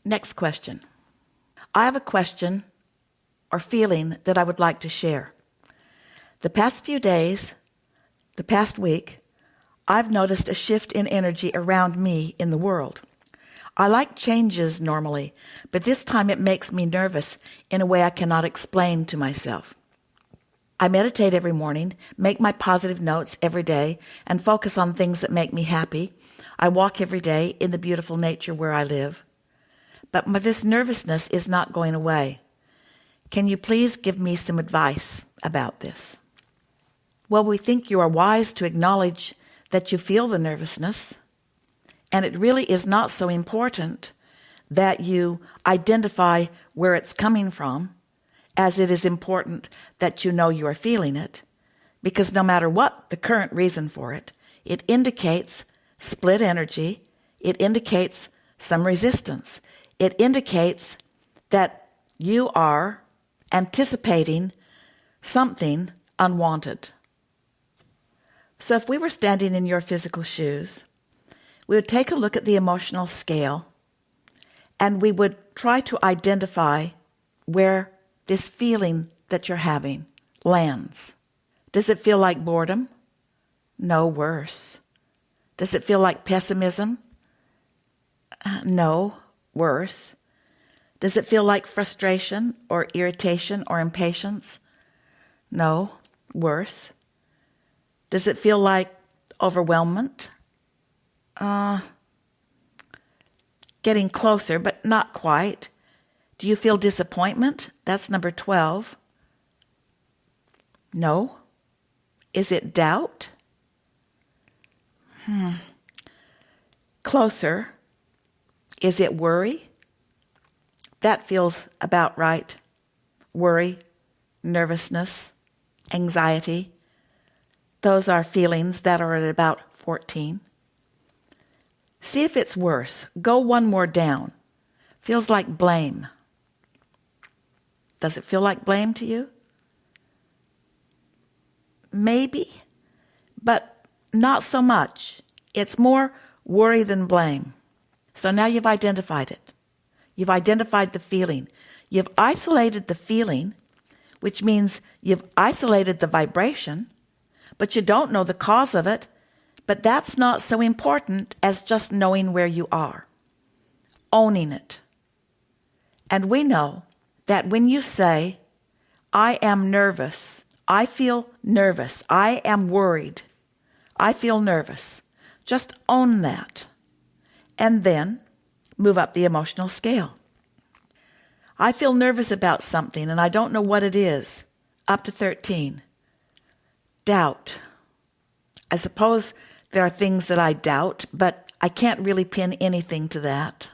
Next question. I have a question or feeling that I would like to share. The past few days, the past week, I've noticed a shift in energy around me in the world. I like changes normally, but this time it makes me nervous in a way I cannot explain to myself. I meditate every morning, make my positive notes every day, and focus on things that make me happy. I walk every day in the beautiful nature where I live. But this nervousness is not going away. Can you please give me some advice about this? Well, we think you are wise to acknowledge that you feel the nervousness, and it really is not so important that you identify where it's coming from, as it is important that you know you are feeling it, because no matter what the current reason for it, it indicates split energy, it indicates some resistance, it indicates that you are anticipating something unwanted. So if we were standing in your physical shoes, we would take a look at the emotional scale and we would try to identify where this feeling that you're having lands. Does it feel like boredom? No, worse. Does it feel like pessimism? No, worse. Does it feel like frustration or irritation or impatience? No, worse. Does it feel like overwhelmment? Getting closer, but not quite. Do you feel disappointment? That's number 12. No. Is it doubt? Closer. Is it worry? That feels about right. Worry, nervousness, anxiety. Those are feelings that are at about 14. See if it's worse. Go one more down. Feels like blame. Does it feel like blame to you? Maybe, but not so much. It's more worry than blame. So now you've identified it. You've identified the feeling. You've isolated the feeling, which means you've isolated the vibration, but you don't know the cause of it. But that's not so important as just knowing where you are, owning it. And we know that when you say, I am nervous, I feel nervous, I am worried, I feel nervous, just own that. And then move up the emotional scale. I feel nervous about something and I don't know what it is. Up to 13. Doubt. I suppose there are things that I doubt, but I can't really pin anything to that.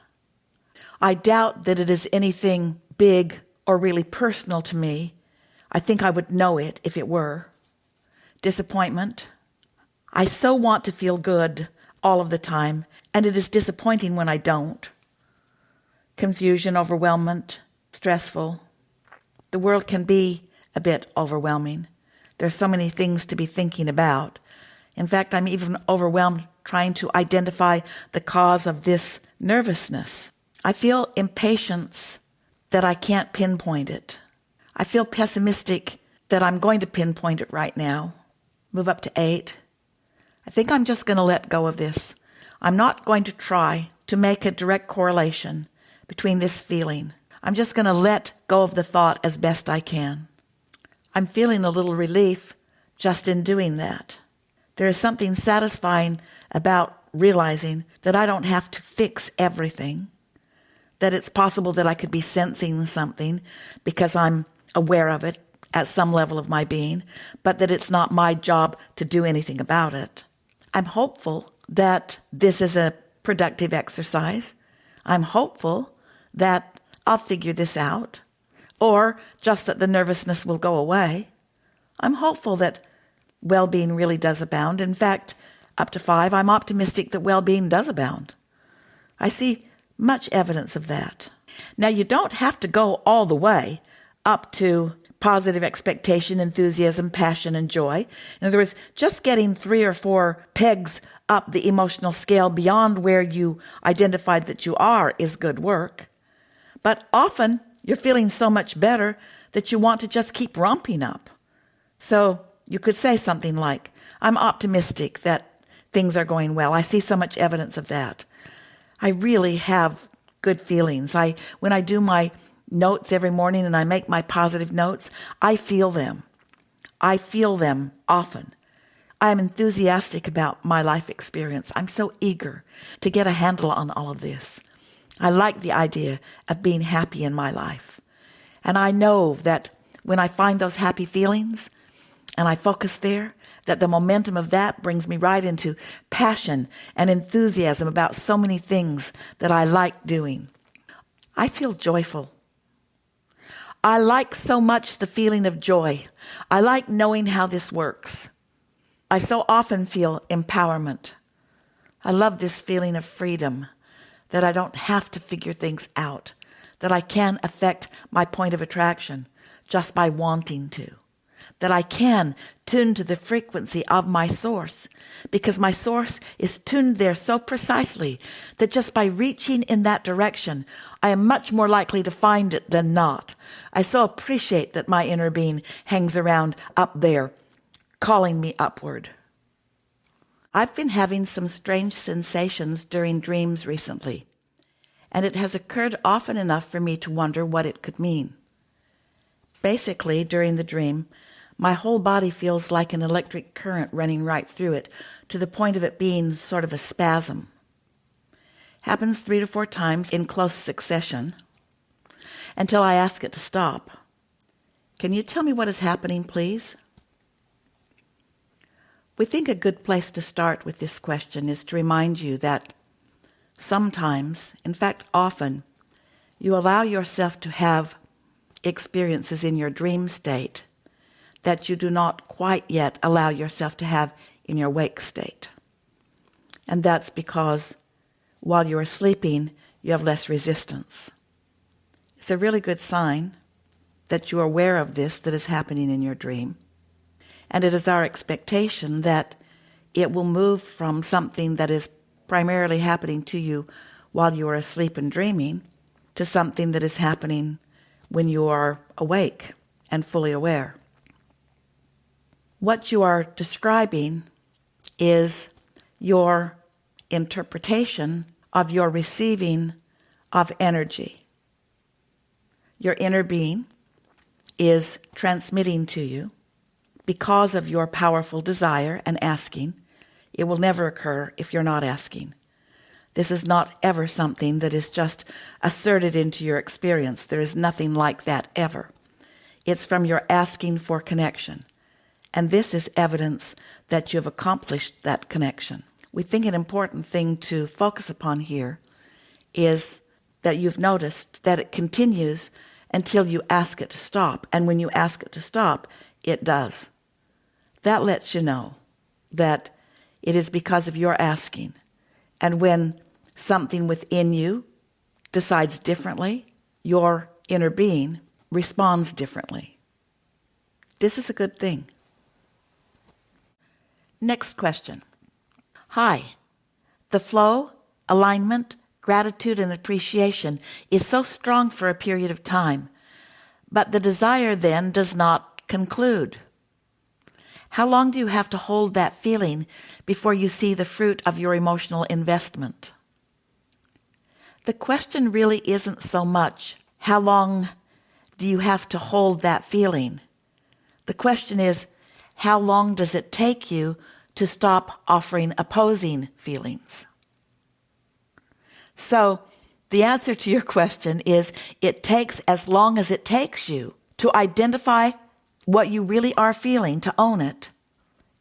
I doubt that it is anything big or really personal to me. I think I would know it if it were. Disappointment. I so want to feel good all of the time, and it is disappointing when I don't. Confusion, overwhelmment, stressful. The world can be a bit overwhelming. There's so many things to be thinking about. In fact, I'm even overwhelmed trying to identify the cause of this nervousness. I feel impatience that I can't pinpoint it. I feel pessimistic that I'm going to pinpoint it right now. Move up to 8. I think I'm just going to let go of this. I'm not going to try to make a direct correlation between this feeling. I'm just going to let go of the thought as best I can. I'm feeling a little relief just in doing that. There is something satisfying about realizing that I don't have to fix everything, that it's possible that I could be sensing something because I'm aware of it at some level of my being, but that it's not my job to do anything about it. I'm hopeful that this is a productive exercise. I'm hopeful that I'll figure this out, or just that the nervousness will go away. I'm hopeful that well-being really does abound. In fact, up to 5, I'm optimistic that well-being does abound. I see much evidence of that. Now, you don't have to go all the way up to positive expectation, enthusiasm, passion, and joy. In other words, just getting 3 or 4 pegs up the emotional scale beyond where you identified that you are is good work. But often you're feeling so much better that you want to just keep romping up. So you could say something like, I'm optimistic that things are going well. I see so much evidence of that. I really have good feelings. When I do my notes every morning and I make my positive notes, I feel them. I feel them often. I am enthusiastic about my life experience. I'm so eager to get a handle on all of this. I like the idea of being happy in my life. And I know that when I find those happy feelings and I focus there, that the momentum of that brings me right into passion and enthusiasm about so many things that I like doing. I feel joyful. I like so much the feeling of joy. I like knowing how this works. I so often feel empowerment. I love this feeling of freedom, that I don't have to figure things out, that I can affect my point of attraction just by wanting to, that I can tune to the frequency of my source, because my source is tuned there so precisely that just by reaching in that direction, I am much more likely to find it than not. I so appreciate that my inner being hangs around up there, calling me upward. I've been having some strange sensations during dreams recently, and it has occurred often enough for me to wonder what it could mean. Basically, during the dream, my whole body feels like an electric current running right through it, to the point of it being sort of a spasm. Happens 3 to 4 times in close succession, until I ask it to stop. Can you tell me what is happening, please? We think a good place to start with this question is to remind you that sometimes, in fact often, you allow yourself to have experiences in your dream state that you do not quite yet allow yourself to have in your wake state. And that's because while you are sleeping, you have less resistance. It's a really good sign that you are aware of this that is happening in your dream. And it is our expectation that it will move from something that is primarily happening to you while you are asleep and dreaming to something that is happening when you are awake and fully aware. What you are describing is your interpretation of your receiving of energy. Your inner being is transmitting to you because of your powerful desire and asking. It will never occur if you're not asking. This is not ever something that is just asserted into your experience. There is nothing like that ever. It's from your asking for connection. And this is evidence that you have accomplished that connection. We think an important thing to focus upon here is that you've noticed that it continues until you ask it to stop. And when you ask it to stop, it does. That lets you know that it is because of your asking. And when something within you decides differently, your inner being responds differently. This is a good thing. Next question. Hi. The flow, alignment, gratitude, and appreciation is so strong for a period of time, but the desire then does not conclude. How long do you have to hold that feeling before you see the fruit of your emotional investment? The question really isn't so much, how long do you have to hold that feeling? The question is, how long does it take you to stop offering opposing feelings? So, the answer to your question is, it takes as long as it takes you to identify what you really are feeling, to own it,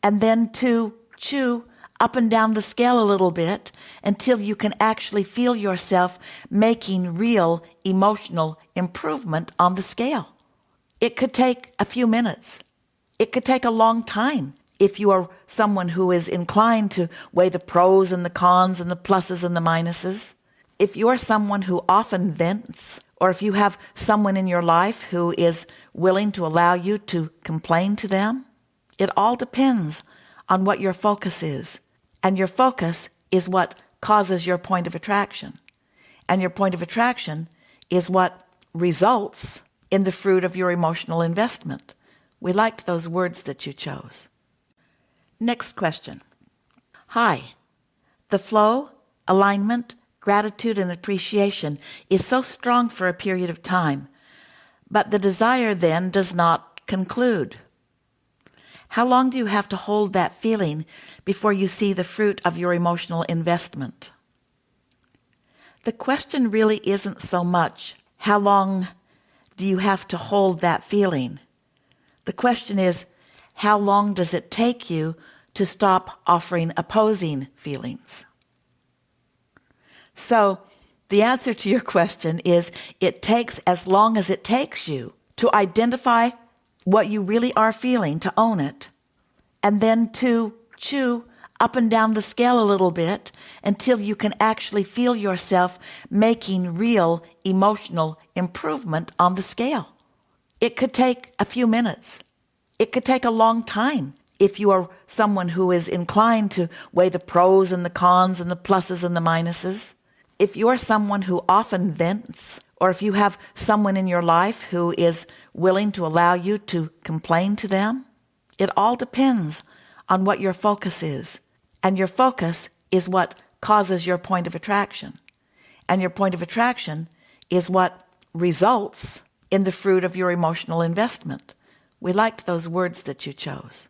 and then to chew up and down the scale a little bit until you can actually feel yourself making real emotional improvement on the scale. It could take a few minutes. It could take a long time if you are someone who is inclined to weigh the pros and the cons and the pluses and the minuses. If you are someone who often vents, or if you have someone in your life who is willing to allow you to complain to them, it all depends on what your focus is. And your focus is what causes your point of attraction. And your point of attraction is what results in the fruit of your emotional investment. We liked those words that you chose. Next question. Hi. The flow, alignment, gratitude, and appreciation is so strong for a period of time, but the desire then does not conclude. How long do you have to hold that feeling before you see the fruit of your emotional investment? The question really isn't so much, how long do you have to hold that feeling? The question is, how long does it take you to stop offering opposing feelings? So, the answer to your question is, it takes as long as it takes you to identify what you really are feeling, to own it, and then to chew up and down the scale a little bit until you can actually feel yourself making real emotional improvement on the scale. It could take a few minutes. It could take a long time if you are someone who is inclined to weigh the pros and the cons and the pluses and the minuses. If you are someone who often vents, or if you have someone in your life who is willing to allow you to complain to them, it all depends on what your focus is. And your focus is what causes your point of attraction. And your point of attraction is what results in the fruit of your emotional investment. We liked those words that you chose.